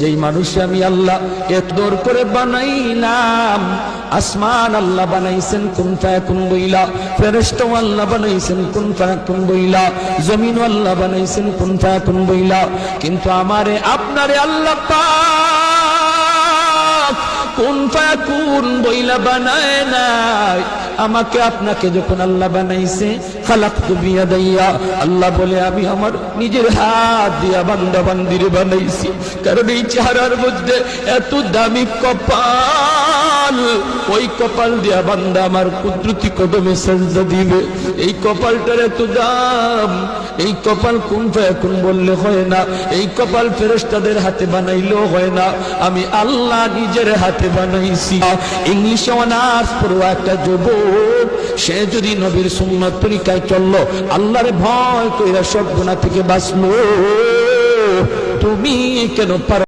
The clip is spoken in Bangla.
যেই মানুষ আমি আল্লাহ এত দূর করে বানাইলাম। আসমান আল্লাহ বানাইছেন কুন ফায়াকুন বইলা, ফেরেশতা আল্লাহ বানাইছেন কুন ফায়াকুন বইলা, জমিন আল্লাহ বানাইছেন কুন ফায়াকুন বইলা, কিন্তু আমারে আপনারে আল্লাহ পাক কুন ফায়াকুন বইলা বানায় নাই। আমাকে আপনাকে যখন আল্লাহ বানাইছে, খালাকতু বিয়াদাইয়া, আল্লাহ বলে আমি আমার নিজের হাত দিয়া বান্দা বান্দিরে বানাইছি। কারণ এই চেহারার মধ্যে এত দামি কপাল, ওই কপাল দিয়া বান্দা আমার কুদরতি কদমে সেজদা দিবে। এই কপালটার এত দাম, এই কপাল কুন ফায়াকুন বললে হয় না, এই কপাল ফেরেশতাদের হাতে বানাইলেও হয় না, আমি আল্লাহ নিজের হাতে বানাইছি। ইংলিশে অনার্স পড়ুয়া একটা যুবক, সে যদি নবীর সুন্নাত তরিকায় চললো, আল্লাহরে ভয় কইরা সব গুনাহ থেকে বাঁচলো, তুমি কেন পারো